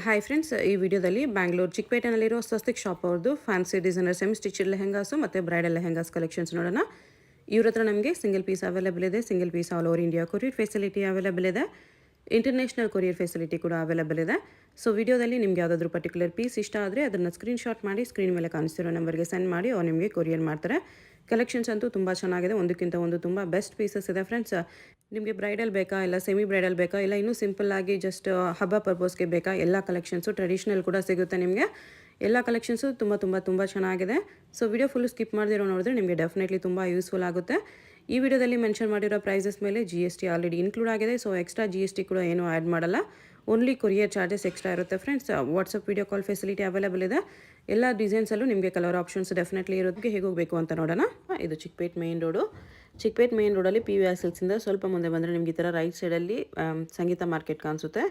Hi friends, ಈ ವಿಡಿಯೋದಲ್ಲಿ ಬ್ಯಾಂಗ್ಳೂರು ಚಿಕ್ಕಪೇಟೆನಲ್ಲಿರೋ ಸ್ವಸ್ತಿಕ್ ಶಾಪ್ ಅವ್ರದ್ದು fancy designer semi stitched lehengas ಮತ್ತು ಬ್ರೈಡಲ್ ಲೆಹೆಂಗಾಸ್ ಕಲೆಕ್ಷನ್ಸ್ ನೋಡೋಣ. ಇವ್ರ ಹತ್ರ ನಮಗೆ ಸಿಂಗಲ್ ಪೀಸ್ ಅವೈಲೇಬಲ್ ಇದೆ. Single piece all over India courier facility available ಇದೆ. ಇಂಟರ್ನ್ಯಾಷನಲ್ ಕೊರಿಯರ್ ಫೆಸಿಲಿಟಿ ಕೂಡ ಅವೈಲೇಬಲ್ ಇದೆ. ಸೊ ವಿಡಿಯೋದಲ್ಲಿ ನಿಮ್ಗೆ ಯಾವುದಾದ್ರೂ ಪರ್ಟಿಕ್ಯುಲರ್ ಪೀಸ್ ಇಷ್ಟ ಆದರೆ ಅದನ್ನು ಸ್ಕ್ರೀನ್ಶಾಟ್ ಮಾಡಿ ಸ್ಕ್ರೀನ್ ಮೇಲೆ ಕಾಣಿಸ್ತಿರೋ ನಂಬರ್ಗೆ ಸೆಂಡ್ ಮಾಡಿ ಅವ್ರು ನಿಮಗೆ ಕೊರಿಯರ್ ಮಾಡ್ತಾರೆ. ಕಲೆಕ್ಷನ್ಸ್ ಅಂತೂ ತುಂಬ ಚೆನ್ನಾಗಿದೆ, ಒಂದಕ್ಕಿಂತ ಒಂದು ತುಂಬ ಬೆಸ್ಟ್ ಪೀಸಸ್ ಇದೆ ಫ್ರೆಂಡ್ಸ್. ನಿಮಗೆ ಬ್ರೈಡಲ್ ಬೇಕಾ, ಇಲ್ಲ ಸೆಮಿ ಬ್ರೈಡಲ್ ಬೇಕಾ, ಇಲ್ಲ ಇನ್ನೂ ಸಿಂಪಲ್ ಆಗಿ ಜಸ್ಟ್ ಹಬ್ಬ ಪರ್ಪಸ್ಗೆ ಬೇಕಾ, ಎಲ್ಲ ಕಲೆಕ್ಷನ್ಸು ಟ್ರೆಡಿಷ್ನಲ್ ಕೂಡ ಸಿಗುತ್ತೆ ನಿಮಗೆ. ಎಲ್ಲ ಕಲೆಕ್ಷನ್ಸು ತುಂಬ ಚೆನ್ನಾಗಿದೆ. ಸೊ ವಿಡಿಯೋ ಫುಲ್ ಸ್ಕಿಪ್ ಮಾಡದಿರೋ ನೋಡಿದ್ರೆ ನಿಮಗೆ ಡೆಫಿನೆಟ್ಲಿ ತುಂಬ ಯೂಸ್ಫುಲ್ ಆಗುತ್ತೆ. ಈ ವಿಡಿಯೋದಲ್ಲಿ ಮೆನ್ಷನ್ ಮಾಡಿರೋ ಪ್ರೈಸಸ್ ಮೇಲೆ GST ಆಲ್ರೆಡಿ ಇನ್ಕ್ಲೂಡ್ ಆಗಿದೆ. ಸೊ ಎಕ್ಸ್ಟ್ರಾ GST ಕೂಡ ಏನೂ ಆ್ಯಡ್ ಮಾಡಲ್ಲ. ಓನ್ಲಿ ಕೊರಿಯರ್ ಚಾರ್ಜಸ್ ಎಕ್ಸ್ಟ್ರಾ ಇರುತ್ತೆ friends. WhatsApp video call facility available ಇದೆ. ಎಲ್ಲ ಡಿಸೈನ್ಸಲ್ಲೂ ನಿಮಗೆ ಕಲರ್ ಆಪ್ಷನ್ಸ್ ಡೆಫಿನೆಟ್ಲಿ ಇರೋದಕ್ಕೆ ಹೇಗೆ ಹೋಗಬೇಕು ಅಂತ ನೋಡೋಣ. ಇದು Chickpet main road. Chickpet main ರೋಡಲ್ಲಿ PVR ಸಿಲ್ಕ್ಸಿಂದ ಸ್ವಲ್ಪ ಮುಂದೆ ಬಂದರೆ ನಿಮಗೆ ಈ ಥರ ರೈಟ್ ಸೈಡಲ್ಲಿ ಸಂಗೀತ ಮಾರ್ಕೆಟ್ ಕಾಣಿಸುತ್ತೆ.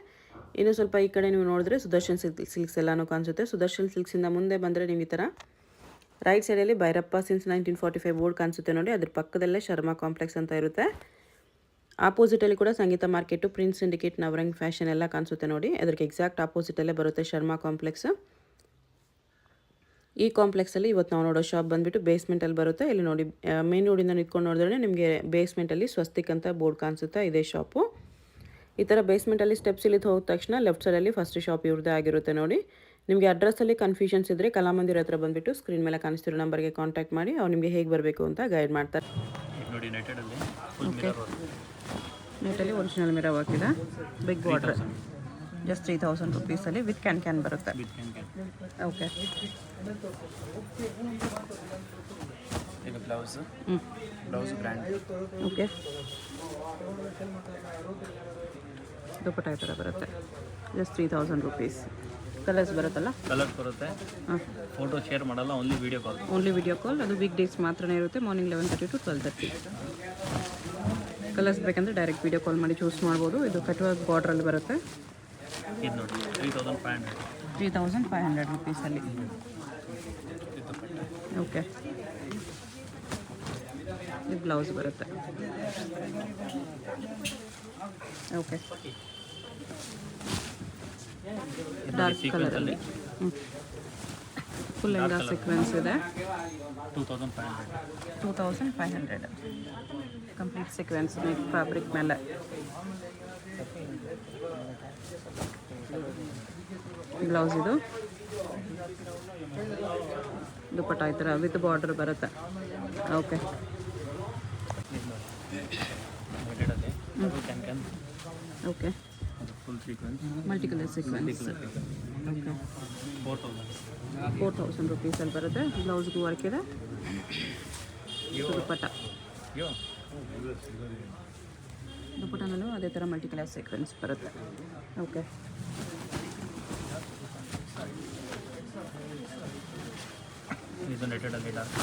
ಇನ್ನು ಸ್ವಲ್ಪ ಈ ಕಡೆ ನೀವು ನೋಡಿದ್ರೆ ಸುದರ್ಶನ್ ಸಿಲ್ಕ್ಸ್ ಎಲ್ಲನೂ ಕಾಣಿಸುತ್ತೆ. ಸುದರ್ಶನ್ ಸಿಲ್ಕ್ಸಿಂದ ಮುಂದೆ ಬಂದರೆ ನಿಮಗೆ ಈ ಥರ ರೈಟ್ ಸೈಡಲ್ಲಿ ಭೈರಪ್ಪ ಸಿನ್ಸ್ 1945 ಬೋರ್ಡ್ ಕಾಣಿಸುತ್ತೆ ನೋಡಿ. ಅದ್ರ ಪಕ್ಕದಲ್ಲೇ ಶರ್ಮಾ ಕಾಂಪ್ಲೆಕ್ಸ್ ಅಂತ ಇರುತ್ತೆ. ಆಪೋಸಿಟಲ್ಲಿ ಕೂಡ Sangeeta market, Prince Syndicate, Navrang fashion ಎಲ್ಲ ಕಾಣಿಸುತ್ತೆ ನೋಡಿ. ಅದಕ್ಕೆ ಎಕ್ಸಾಕ್ಟ್ ಆಪೋಸಿಟಲ್ಲೇ ಬರುತ್ತೆ ಶರ್ಮಾ ಕಾಂಪ್ಲೆಕ್ಸ್. ಈ ಕಾಂಪ್ಲೆಕ್ಸಲ್ಲಿ ಇವತ್ತು ನಾವು ನೋಡೋ ಶಾಪ್ ಬಂದುಬಿಟ್ಟು ಬೇಸ್ಮೆಂಟಲ್ಲಿ ಬರುತ್ತೆ. ಇಲ್ಲಿ ನೋಡಿ, ಮೇನ್ ರೋಡಿಂದ ನಿಂತ್ಕೊಂಡು ನೋಡಿದ್ರೆ ನಿಮಗೆ ಬೇಸ್ಮೆಂಟಲ್ಲಿ ಸ್ವಸ್ತಿಕ್ ಅಂತ ಬೋರ್ಡ್ ಕಾಣಿಸುತ್ತೆ. ಇದೇ ಶಾಪು. ಈ ಥರ ಬೇಸ್ಮೆಂಟಲ್ಲಿ ಸ್ಟೆಪ್ಸ್ ಇಳಿದು ಹೋದ ತಕ್ಷಣ ಲೆಫ್ಟ್ ಸೈಡಲ್ಲಿ ಫಸ್ಟ್ ಶಾಪ್ ಇವ್ರದ್ದೇ ಆಗಿರುತ್ತೆ ನೋಡಿ. ನಿಮಗೆ ಅಡ್ರೆಸ್ಸಲ್ಲಿ ಕನ್ಫ್ಯೂಷನ್ಸ್ ಇದ್ದರೆ ಕಲಾಮಂದಿರ ಹತ್ರ ಬಂದುಬಿಟ್ಟು ಸ್ಕ್ರೀನ್ ಮೇಲೆ ಕಾಣಿಸ್ತಿರೋ ನಂಬರ್ಗೆ ಕಾಂಟ್ಯಾಕ್ಟ್ ಮಾಡಿ ಅವ್ರು ನಿಮಗೆ ಹೇಗೆ ಬರಬೇಕು ಅಂತ ಗೈಡ್ ಮಾಡ್ತಾರೆ. ನೋಡಿ ನೆಟಲ್ಲಿ ನೆಟಲ್ಲಿ ಒರಿಜಿನಲ್ ಮಿರರ್ ವರ್ಕ್ ಇದೆ. ಬಿಗ್ ಬಾರ್ಡರ್ ಜಸ್ಟ್ 3000 ರುಪೀಸಲ್ಲಿ ವಿತ್ ಕ್ಯಾನ್ ಬರುತ್ತೆ. ಓಕೆ, ಇದು ಬ್ಲೌಸ್ ಬ್ರ್ಯಾಂಡ್. ಓಕೆ, ದುಪ್ಪಟ್ಟ ಈ ಥರ ಬರುತ್ತೆ. Just 3000 rupees. ಕಲರ್ಸ್ ಬರುತ್ತಲ್ಲ, ಕಲರ್ಸ್ ಬರುತ್ತೆ. ಫೋಟೋ ಶೇರ್ ಮಾಡಲ್ಲ, ಓನ್ಲಿ ವಿಡಿಯೋ ಕಾಲ್. ಅದು ವೀಕ್ ಡೇಸ್ ಮಾತ್ರನೇ ಇರುತ್ತೆ. Morning 11:30 to 12:30. ಕಲರ್ಸ್ ಬೇಕಂದರೆ ಡೈರೆಕ್ಟ್ ವಿಡಿಯೋ ಕಾಲ್ ಮಾಡಿ ಚೂಸ್ ಮಾಡ್ಬೋದು. ಇದು ಕಟ್ವರ್ಕ್ ಬಾರ್ಡ್ರಲ್ಲಿ ಬರುತ್ತೆ. ಇದು ನೋಡಿ 3500 ರುಪೀಸಲ್ಲಿ. ಓಕೆ, ಇದು ಬ್ಲೌಸ್ ಬರುತ್ತೆ. ಓಕೆ, ಡಾರ್ಕ್ ಕಲರಲ್ಲಿ ಫುಲ್ ಲೆಂಗಾ ಸೀಕ್ವೆನ್ಸ್ ಇದೆ. 2500 ಕಂಪ್ಲೀಟ್ ಸೀಕ್ವೆನ್ಸ್ ಫ್ಯಾಬ್ರಿಕ್ ಮೇಲೆ. ಬ್ಲೌಸ್ ಇದು ದುಪ್ಪಟ್ಟ ಈ ಥರ ವಿತ್ ಬಾರ್ಡರ್ ಬರುತ್ತೆ. Okay, okay, full sequence multi colour sequence. Okay, 4000 ರುಪೀಸಲ್ಲಿ ಬರುತ್ತೆ. ಬ್ಲೌಸ್ಗೂ ವರ್ಕ್ ಇದೆ. ದುಪ್ಪಟ್ಟನಲ್ಲೂ ಅದೇ ಥರ ಮಲ್ಟಿ ಕಲರ್ ಸೀಕ್ವೆನ್ಸ್ ಬರುತ್ತೆ. ಓಕೆ, ಇದು ನೆಟಲ್ಲಿ ಡಾರ್ಕ್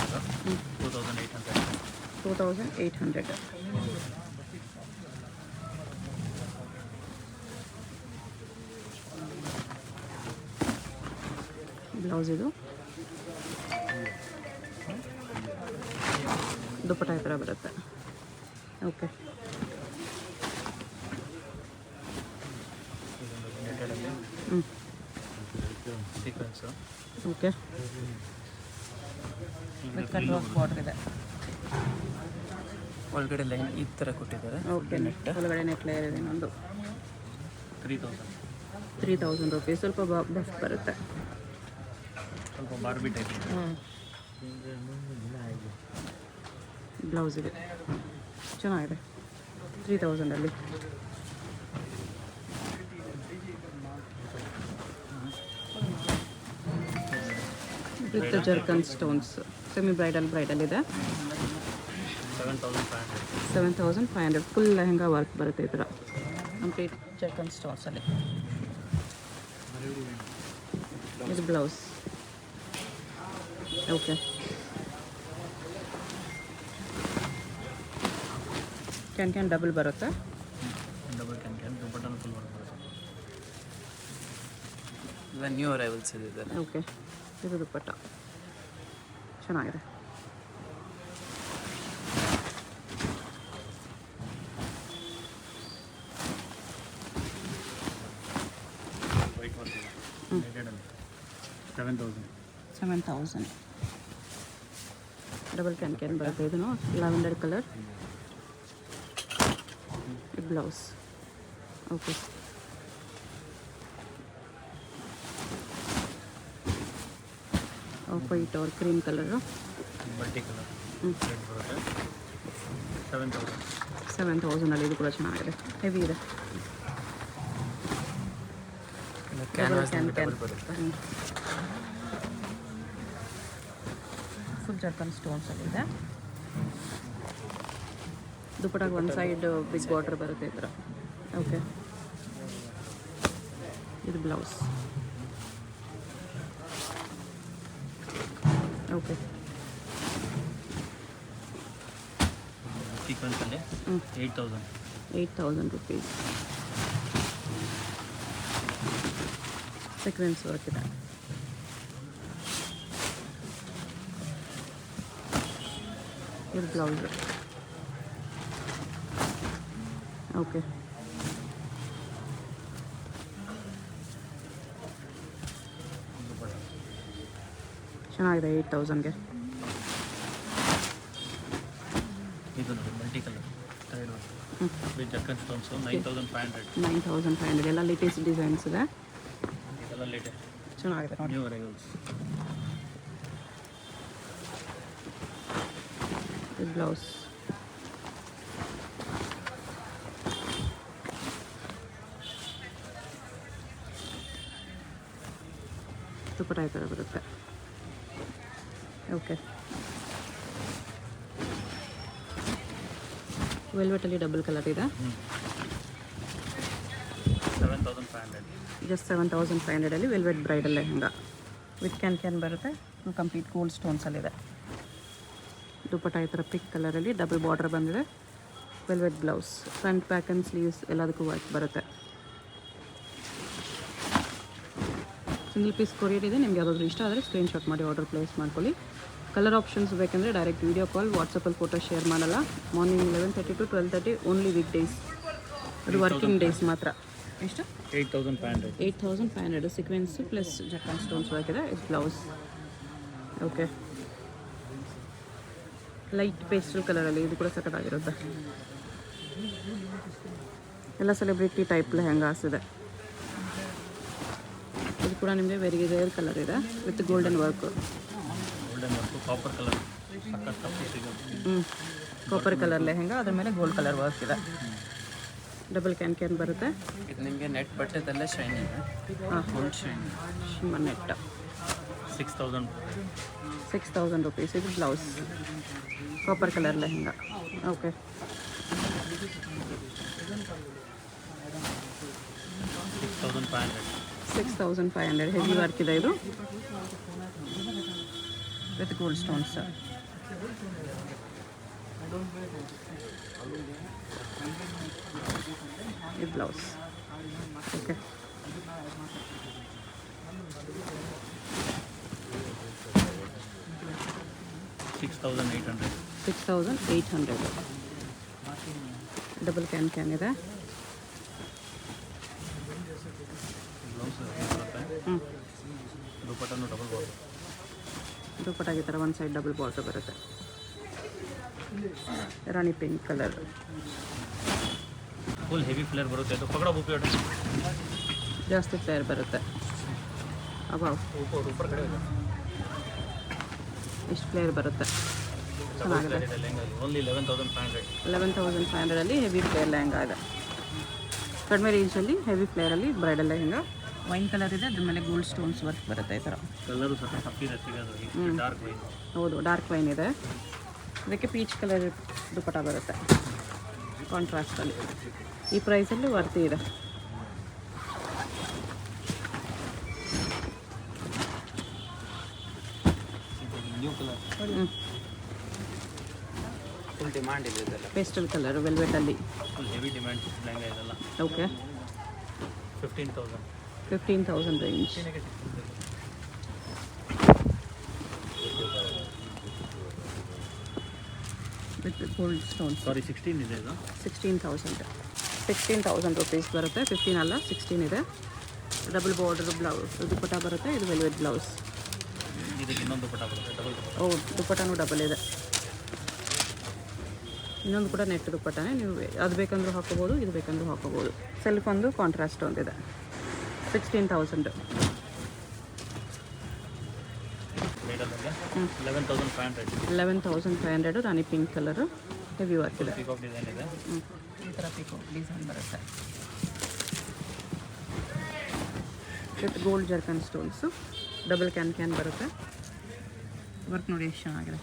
2800. ಬ್ಲೌಸ್ ಇದು ದುಪ್ಪಟ್ಟ ಈ ಥರ ಬರುತ್ತೆ. Okay, sequence. Okay, with cutwork border ಇದೆ. ಒಳಗಡೆ ಲೈನ್ ಈ ಥರ ಕೊಟ್ಟಿದ್ದಾರೆ. ಓಕೆ, ಒಳಗಡೆ ನೆಟ್ ಲೇಯರ್ ಇದೆ. ಇನ್ನೊಂದು 3000 ರುಪೀಸ್. ಸ್ವಲ್ಪ ಬಫ್ ಬರುತ್ತೆ. ಸ್ವಲ್ಪ ಬಾರ್ಬಿ ಟೈಪ್. ಬ್ಲೌಸ್ ಇದೆ, ಚೆನ್ನಾಗಿದೆ. 3000ಅಲ್ಲಿ. With zircon stones. Semi bridal ಇದೆ. 7500 ಫುಲ್ ಲೆಹಂಗಾ ವರ್ಕ್ ಬರುತ್ತೆ. ಈ ಥರ ಕಂಪ್ಲೀಟ್ ಜರ್ಕನ್ ಸ್ಟೋನ್ಸಲ್ಲಿ. ಇದು ಬ್ಲೌಸ್. ಓಕೆ, ಕ್ಯಾನ್ ಡಬಲ್ ಬರುತ್ತೆ. ಡಬಲ್ ಕ್ಯಾನ್ ದುಪ್ಪಟ್ಟನ ಫುಲ್ ವರ್ಕ್ ಬರುತ್ತೆ. ಇವಾಗ ನ್ಯೂ ಅರೈವಲ್ಸ್ ಇದೆ. ಓಕೆ, ಇದು ದುಪ್ಪಟ್ಟ ಚೆನ್ನಾಗಿದೆ. ವೈಟ್ ವರ್ಕ್ ನೆಟೆಡಲ್ಲಿ 7000. 7000 ಡಬಲ್ ಕ್ಯಾನ್ ಬರುತ್ತೆ ಇದನ್ನು lavender colour blouse okay white ಅವ್ರ cream colour multi colour red ಬರುತ್ತೆ 7000. 7000 ಇದು ಕೂಡ ಚೆನ್ನಾಗಿದೆ ಹೆವಿ ಇದೆ ಡಬಲ್ ಕ್ಯಾನ್ ಫುಲ್ ಜರ್ಕನ್ ಸ್ಟೋನ್ಸಲ್ಲಿದೆ ದುಪ್ಪಟ್ಟಾಗ ಒಂದು ಸೈಡ್ ಬಿಗ್ ಬಾರ್ಡರ್ ಬರುತ್ತೆ ಈ ಥರ ಓಕೆ ಇದು ಬ್ಲೌಸ್ ಓಕೆ ಸೀಕ್ವೆನ್ಸಲ್ಲಿ 8000. 8000 ರುಪೀಸ್ ಸೀಕ್ವೆನ್ಸ್ ವರ್ಕ್ ಇದೆ ಇದು ಬ್ಲೌಸ್ ಓಕೆ ಚೆನ್ನಾಗಿದೆ 8000ಗೆ ಇದು multi colour third with ಜರ್ಕನ್ stones 9500. 9500 ಎಲ್ಲ ಲೇಟೆಸ್ಟ್ ಡಿಸೈನ್ಸ್ ಇದೆ ಇದೆಲ್ಲ ಲೇಟೆಸ್ಟ್ ಚೆನ್ನಾಗಿದೆ ನೋಡಿ ನ್ಯೂ ಅರೈವಲ್ಸ್. ಇದು ಬ್ಲೌಸ್ ದುಪ್ಪಟ್ಟ ಈ ಥರ ಬರುತ್ತೆ ಓಕೆ ವೆಲ್ವೆಟಲ್ಲಿ ಡಬಲ್ ಕಲರ್ ಇದೆ 7500. Just 7500 velvet bridal lehenga with can ಬರುತ್ತೆ ಕಂಪ್ಲೀಟ್ ಗೋಲ್ಡ್ ಸ್ಟೋನ್ಸಲ್ಲಿದೆ ದುಪ್ಪಟ್ಟ ಈ ಥರ ಪಿಂಕ್ ಕಲರಲ್ಲಿ ಡಬಲ್ ಬಾರ್ಡರ್ ಬಂದಿದೆ velvet blouse front back and sleeves ಎಲ್ಲದಕ್ಕೂ ವರ್ಕ್ ಬರುತ್ತೆ ಸಿಂಗಲ್ ಪೀಸ್ ಕೊರಿಯರ್ ಇದೆ ನಿಮ್ಗೆ ಯಾವುದಾದ್ರೂ ಇಷ್ಟ ಆದರೆ ಸ್ಕ್ರೀನ್ಶಾಟ್ ಮಾಡಿ ಆರ್ಡರ್ ಪ್ಲೇಸ್ ಮಾಡ್ಕೊಳ್ಳಿ ಕಲರ್ ಆಪ್ಷನ್ಸ್ ಬೇಕಂದರೆ ಡೈರೆಕ್ಟ್ ವೀಡಿಯೋ ಕಾಲ್ ವಾಟ್ಸಪ್ಪಲ್ಲಿ ಫೋಟೋ ಶೇರ್ ಮಾಡಲ್ಲ morning 11:30 to 12:30 only week days ಅದು ವರ್ಕಿಂಗ್ ಡೇಸ್ ಮಾತ್ರ ಎಷ್ಟು 8500. 8500 ಸೀಕ್ವೆನ್ಸ್ ಪ್ಲಸ್ ಜರ್ಕನ್ ಸ್ಟೋನ್ಸ್ ವರ್ಕ್ ಇದೆ ಇದು ಬ್ಲೌಸ್ ಓಕೆ ಲೈಟ್ ಪೇಸ್ಟಲ್ ಕಲರಲ್ಲಿ ಇದು ಕೂಡ ಸಖತ್ತಾಗಿರುತ್ತೆ ಎಲ್ಲ ಸೆಲೆಬ್ರಿಟಿ ಟೈಪ್ ಲೆಹಂಗಾಸ್ ಇದೆ ಇದು ಕೂಡ ನಿಮಗೆ ವೆರಿ ರೇರ್ ಕಲರ್ ಇದೆ with golden work golden work copper colour ಸಖತ್ ತಪ್ಪು ಸಿಗುತ್ತೆ. ಕಾಪರ್ ಕಲರ್ ಲೆಹಂಗಾ ಅದ್ರ ಮೇಲೆ ಗೋಲ್ಡ್ ಕಲರ್ ವರ್ಕ್ ಇದೆ ಡಬಲ್ ಕ್ಯಾನ್ ಬರುತ್ತೆ ಇದು ನಿಮಗೆ ನೆಟ್ ಬಟ್ಟೆದಲ್ಲೇ ಶೈನ್ ಇದೆ ಹಾಂ gold shine shimmer net 6000. 6000 rupees ಇದು blouse copper colour lehenga okay 6500 heavy work ಇದೆ ಇದು ವಿತ್ ಗೋಲ್ಡ್ ಸ್ಟೋನ್ಸ್ ಇದು ಬ್ಲೌಸ್ ಓಕೆ $6,800. 6800 ಡಬಲ್ ಕ್ಯಾನ್ ಇದೆ ಬ್ಲೌಸ್ ಬರುತ್ತೆ ಹ್ಞೂ ದುಪ್ಪಟ್ಟನು ಡಬಲ್ ಬಾರ್ಡರ್. ದುಪ್ಪಟ್ಟಾಗಿ ಥರ ಒಂದು ಸೈಡ್ ಡಬಲ್ ಬಾರ್ಡರ್ ಬರುತ್ತೆ rani pink colour full heavy flare ಬರುತ್ತೆ ಅದು ಪಗಡ ಉಪಯೋಗ ಜಾಸ್ತಿ ಫ್ಲೇರ್ ಬರುತ್ತೆ ಅಬಾವ್ ऊपर ಕಡೆ ಇದೆ ಇಷ್ಟು ಫ್ಲೇರ್ ಬರುತ್ತೆ ಚೆನ್ನಾಗಿದೆ ಓನ್ಲಿ 11500. 11500 ಹೆವಿ ಫ್ಲೇರ್ ಲೆಹಂಗಾ ಇದೆ ಕಡಿಮೆ ರೇಂಜಲ್ಲಿ ಹೆವಿ ಫ್ಲೇರಲ್ಲಿ ಬ್ರೈಡಲ್ ಲೆಹಂಗಾ ವೈನ್ ಕಲರ್ ಇದೆ ಅದ್ರ ಮೇಲೆ ಗೋಲ್ಡ್ ಸ್ಟೋನ್ಸ್ ವರ್ಕ್ ಬರುತ್ತೆ ಈ ಥರ ಕಲರು ಸ್ವಲ್ಪ ಸಫೀದ ಸಿಗೋದು ಡಾರ್ಕ್ ವೈನ್. ಹೌದು ಡಾರ್ಕ್ ವೈನ್ ಇದೆ ಅದಕ್ಕೆ ಪೀಚ್ ಕಲರ್ ದುಪ್ಪಟ್ಟ ಬರುತ್ತೆ ಕಾಂಟ್ರಾಸ್ಟಲ್ಲಿ ಈ ಪ್ರೈಸಲ್ಲಿ ವರ್ತಿ ಇದೆ ನ್ಯೂ ಕಲರ್ ಫುಲ್ ಡಿಮಾಂಡ್ ಇದೆ ಇದೆಲ್ಲ ಪೇಸ್ಟಲ್ ಕಲರ್ ವೆಲ್ವೆಟಲ್ಲಿ ಫುಲ್ ಹೆವಿ ಡಿಮ್ಯಾಂಡ್ ಲೆಹಂಗಾ ಇದೆಲ್ಲ okay 15,000. 15,000 range with gold stones sari 16 ಇದೆ ಇದು 16,000 ರುಪೀಸ್ ಬರುತ್ತೆ 15 ಅಲ್ಲ 16 ಇದೆ ಡಬಲ್ ಬಾರ್ಡರ್ ಬ್ಲೌಸ್ ದುಪ್ಪಟ್ಟ ಬರುತ್ತೆ, ಇದು ವೆಲ್ವೆಟ್ ಬ್ಲೌಸ್. ಇದಕ್ಕೆ ಇನ್ನೊಂದು ದುಪ್ಪಟ್ಟ ಬರುತ್ತೆ ಡಬಲ್ ಹೌದು, ದುಪ್ಪಟ್ಟನೂ ಡಬಲ್ ಇದೆ. ಇನ್ನೊಂದು ಕೂಡ ನೆಟ್ ದುಪ್ಪಟ್ಟನೇ, ನೀವು ಅದು ಬೇಕಂದ್ರೂ ಹಾಕೋಬೋದು, ಇದು ಬೇಕಂದ್ರೂ ಹಾಕೋಬೋದು. ಸೆಲ್ಫ್ ಒಂದು ಕಾಂಟ್ರಾಸ್ಟ್ ಒಂದಿದೆ, 16,000. ಬ್ರೈಡಲಲ್ಲಿ 11,500. 11,500 ರಾಣಿ ಪಿಂಕ್ ಕಲರು, ಹೆವಿ ವರ್ಕ್ ಇದೆ. ಪಿಕಾಕ್ ಡಿಸೈನ್ ಇದೆ. ಈ ಥರ ಪಿಕೋ ಡಿಸೈನ್ ಬರುತ್ತೆ with gold ಜರ್ಕನ್ stones, double can ಬರುತ್ತೆ. ವರ್ಕ್ ನೋಡಿ ಎಷ್ಟು ಚೆನ್ನಾಗಿದೆ.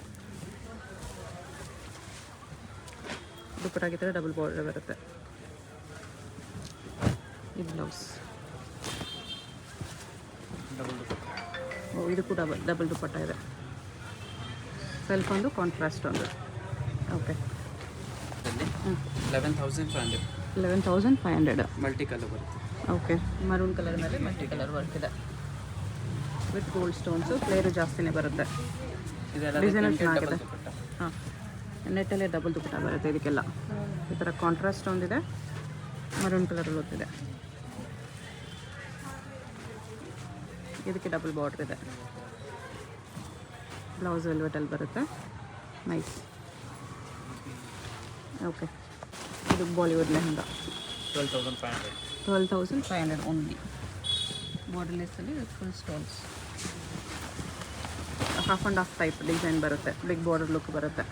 ದುಪ್ಪಟ್ಟಾಗಿ ಥರ ಡಬಲ್ ಬಾರ್ಡರ್ ಬರುತ್ತೆ. ಇದು ಬ್ಲೌಸ್. ಡಬಲ್ ದುಪ್ಪಟ್ಟ. ಓ, ಇದಕ್ಕೂ ಡಬಲ್ ದುಪ್ಪಟ್ಟ ಇದೆ. ಸೆಲ್ಫ್ ಒಂದು ಕಾಂಟ್ರಾಸ್ಟ್ ಒಂದು. ಓಕೆ, 11,500 11,500. ಮಲ್ಟಿ ಕಲರ್ ಬರುತ್ತೆ. ಓಕೆ, ಮರೂನ್ ಕಲರ್ ಮೇಲೆ ಮಲ್ಟಿ ಕಲರ್ ವರ್ಕ್ ಇದೆ ವಿತ್ ಗೋಲ್ಡ್ ಸ್ಟೋನ್ಸು. ಫ್ಲೇರು ಜಾಸ್ತಿನೇ ಬರುತ್ತೆ. ಇದೆಲ್ಲ ಡಿಸೈನರ್ ಚೆನ್ನಾಗಿದೆ. ಡಬಲ್ ದುಪ್ಪಟ್ಟ. ಹಾಂ, ನೆಟ್ಟಲ್ಲೇ ಡಬಲ್ ದುಪ್ಪಟ್ಟ ಬರುತ್ತೆ ಇದಕ್ಕೆಲ್ಲ. ಈ ಥರ ಕಾಂಟ್ರಾಸ್ಟ್ ಒಂದಿದೆ, ಮರೂನ್ ಕಲರಲ್ಲಿ ಓದ್ತಿದೆ. ಇದಕ್ಕೆ ಡಬಲ್ ಬಾರ್ಡ್ರ್ ಇದೆ. ಬ್ಲೌಸ್ ವೆಲ್ವೆಟಲ್ಲಿ ಬರುತ್ತೆ, ನೈಸ್. ಓಕೆ, ಇದು ಬಾಲಿವುಡ್ ಲೆಹಂಗಾ, 12,500. 12,500 ಓನ್ಲಿ. ಬಾರ್ಡರ್ಲೆಸ್ಸಲ್ಲಿ full stones, half and half type design ಬರುತ್ತೆ, ಬಿಗ್ ಬಾರ್ಡರ್ ಲುಕ್ ಬರುತ್ತೆ.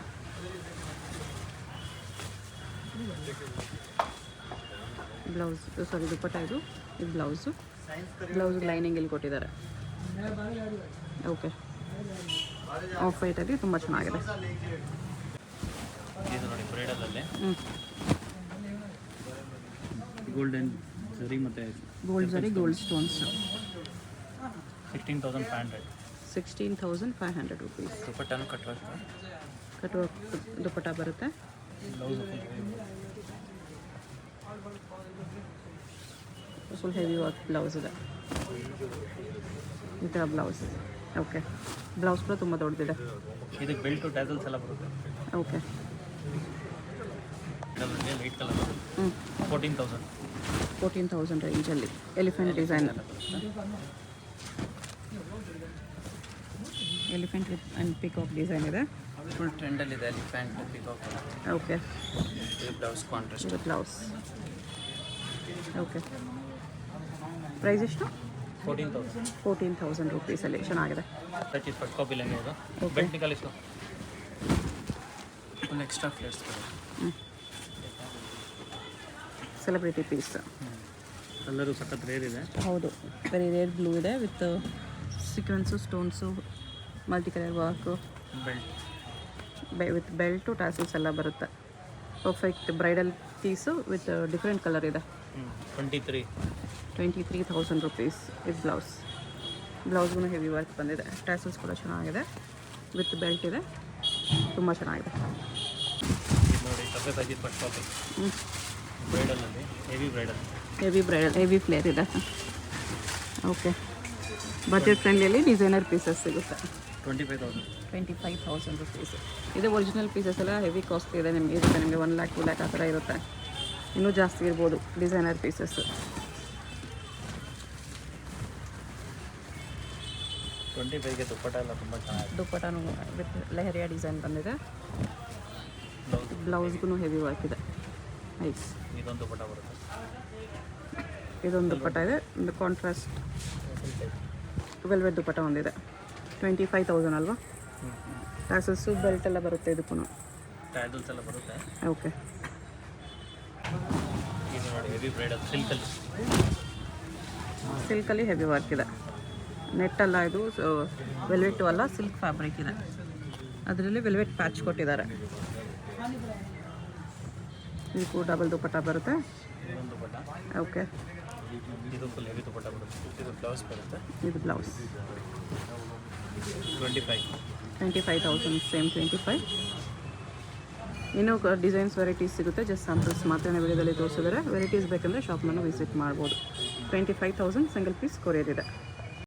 ಬ್ಲೌಸ್, ಸಾರಿ ದುಪ್ಪಟ್ಟ ಇದು ಬ್ಲೌಸು. ಬ್ಲೌಸ್ ಲೈನಿಂಗ್ ಇಲ್ಲಿ ಕೊಟ್ಟಿದ್ದಾರೆ. ಓಕೆ, ಆಫ್ ವೈಟಲ್ಲಿ ತುಂಬ ಚೆನ್ನಾಗಿದೆ. ಇದು ನೋಡಿ ಬ್ರೈಡಲಲ್ಲಿ ಹ್ಞೂ, ಗೋಲ್ಡನ್ ಸರಿ ಮತ್ತು ಗೋಲ್ಡ್ ಸರಿ ಗೋಲ್ಡ್ ಸ್ಟೋನ್ಸ್. 16,500. 16,500 ರುಪೀಸ್. ದುಪ್ಪಟ್ಟನು ಕಟ್ವರ್ಕ್. ಕಟ್ಟುವ ದುಪ್ಪಟ್ಟ ಬರುತ್ತೆ. Blouse full heavy work blouse ಇದೆ. ಈ ಥರ ಬ್ಲೌಸ್. ಓಕೆ, ಬ್ಲೌಸ್ ಕೂಡ ತುಂಬ ದೊಡ್ಡದಿದೆ. ಇದಕ್ಕೆ ಬೆಲ್ಟು ಟ್ಯಾಸಲ್ಸ್ ಎಲ್ಲ ಬರುತ್ತೆ. ಓಕೆ, ಇದರಲ್ಲಿ ಲೈಟ್ ಕಲರ್ ಹ್ಞೂ, 14,000. 14,000 ರೇಂಜಲ್ಲಿ elephant design. Elephant with and peacock design ಇದೆ. ಫುಲ್ ಟ್ರೆಂಡಲ್ಲಿದೆ ಎಲಿಫೆಂಟ್ ಪಿಕಾಕ್. ಓಕೆ, ಇದು ಬ್ಲೌಸ್ ಕಾಂಟ್ರಾಸ್ಟ್. ಇದು ಬ್ಲೌಸ್. ಓಕೆ, ಪ್ರೈಸ್ ಎಷ್ಟು? 14,000. 14,000 ರುಪೀಸಲ್ಲಿ ಚೆನ್ನಾಗಿದೆ. ಟಚ್ ಫಸ್ಟ್ ಕಾಪಿ ಲೆಂಗೆ ಇದು. Okay. ಬೆಲ್ಟ್ ನಿಕಾಲಿಸ್ತು. ಫುಲ್ ಎಕ್ಸ್ಟ್ರಾ ಫ್ಲೇರ್ಸ್ ಬರುತ್ತೆ. Celebrity piece. ಕಲರು ಸಖತ್ ರೇರ್ ಇದೆ. ಹೌದು, ವೆರಿ ರೇರ್ ಬ್ಲೂ ಇದೆ with sequence, stones, multi colour work, belt with belt, tassels ಎಲ್ಲ ಬರುತ್ತೆ. Perfect bridal piece with different colour ಇದೆ. 23,000 ರುಪೀಸ್. ಇದು ಬ್ಲೌಸ್. ಬ್ಲೌಸ್ಗೂ ಹೆವಿ ವರ್ಕ್ ಬಂದಿದೆ. ಟ್ಯಾಸಲ್ಸ್ ಕೂಡ ಚೆನ್ನಾಗಿದೆ, ವಿತ್ ಬೆಲ್ಟ್ ಇದೆ, ತುಂಬ ಚೆನ್ನಾಗಿದೆ. ಇದು ನೋಡಿ ಸಖತ್ ಆಗಿದ್ದು ಫಸ್ಟ್ ಕಾಪಿ. ಹ್ಞೂ, ಬ್ರೈಡಲಲ್ಲಿ heavy bridal. Heavy bridal, heavy flare ಇದೆ. ಓಕೆ, ಬಜೆಟ್ ಫ್ರೆಂಡ್ಲಿಯಲ್ಲಿ ಡಿಸೈನರ್ ಪೀಸಸ್ ಸಿಗುತ್ತೆ. 25,000. 25,000 ರುಪೀಸ್. ಇದು ಒರಿಜಿನಲ್ ಪೀಸಸ್ ಎಲ್ಲ ಹೆವಿ ಕಾಸ್ಟ್ ಇದೆ. ನಿಮಗೆ ಇರುತ್ತೆ, ನಿಮಗೆ 1 ಲ್ಯಾಕ್ 2 ಲ್ಯಾಕ್ ಆ ಥರ ಇರುತ್ತೆ. ಇನ್ನೂ ಜಾಸ್ತಿ ಇರ್ಬೋದು ಡಿಸೈನರ್ ಪೀಸಸ್. 25ಗೆ ದುಪ್ಪಟ್ಟ ಎಲ್ಲ ತುಂಬ ಚೆನ್ನಾಗಿದೆ. ದುಪ್ಪಟ್ಟನು ವಿತ್ ಲೆಹರಿಯಾ ಡಿಸೈನ್ ಬಂದಿದೆ. ಬ್ಲೌಸ್ ಬ್ಲೌಸ್ಗೂ ಹೆವಿ ವರ್ಕ್ ಇದೆ. ನೈಸ್. ಇದೊಂದು ದುಪ್ಪಟ್ಟ ಬರುತ್ತೆ. ಇದೊಂದು ದುಪ್ಪಟ್ಟ ಇದೆ, ಒಂದು ಕಾಂಟ್ರಾಸ್ಟ್ ವೆಲ್ವೆಟ್ ದುಪ್ಪಟ್ಟ ಒಂದಿದೆ. 25,000 ಅಲ್ವಾ? ಟ್ಯಾಸಲ್ಸು ಬೆಲ್ಟ್ ಎಲ್ಲ ಬರುತ್ತೆ ಇದಕ್ಕೂ. ಟ್ಯಾಸಲ್ಸ್ ಎಲ್ಲ ಬರುತ್ತೆ. ಓಕೆ, ಇದು ನೋಡಿ ಹೆವಿ ಬ್ರೈಡಲ್ ಸಿಲ್ಕಲ್ಲಿ. ಸಿಲ್ಕಲ್ಲಿ ಹೆವಿ ವರ್ಕ್ ಇದೆ. ನೆಟ್ಟಲ್ಲ ಇದು, ವೆಲ್ವೆಟ್ಟು ಅಲ್ಲ, ಸಿಲ್ಕ್ ಫ್ಯಾಬ್ರಿಕ್ ಇದೆ. ಅದರಲ್ಲಿ ವೆಲ್ವೆಟ್ ಪ್ಯಾಚ್ ಕೊಟ್ಟಿದ್ದಾರೆ. ಇದಕ್ಕೂ ಡಬಲ್ ದುಪ್ಪಟ್ಟ ಬರುತ್ತೆ. ಇದೊಂದು ದುಪ್ಪಟ್ಟ. ಓಕೆ, ಇದು ಫುಲ್ ಹೆವಿ ದುಪ್ಪಟ್ಟ ಬರುತ್ತೆ. ಇದು ಬ್ಲೌಸ್ ಬರುತ್ತೆ. ಇದು ಬ್ಲೌಸ್. 25,000. 25,000, ಸೇಮ್ 25. ಇನ್ನೂ ಡಿಸೈನ್ಸ್ ವೆರೈಟೀಸ್ ಸಿಗುತ್ತೆ. ಜಸ್ಟ್ ಸ್ಯಾಂಪಲ್ಸ್ ಮಾತ್ರ ವಿಡಿಯೋದಲ್ಲಿ ತೋರಿಸಿದರೆ. ವೆರೈಟೀಸ್ ಬೇಕಂದರೆ ಶಾಪ್ನನ್ನು ವಿಸಿಟ್ ಮಾಡ್ಬೋದು. 25,000 ಸಿಂಗಲ್ ಪೀಸ್ ಕೊರಿಯರ್ ಇದೆ.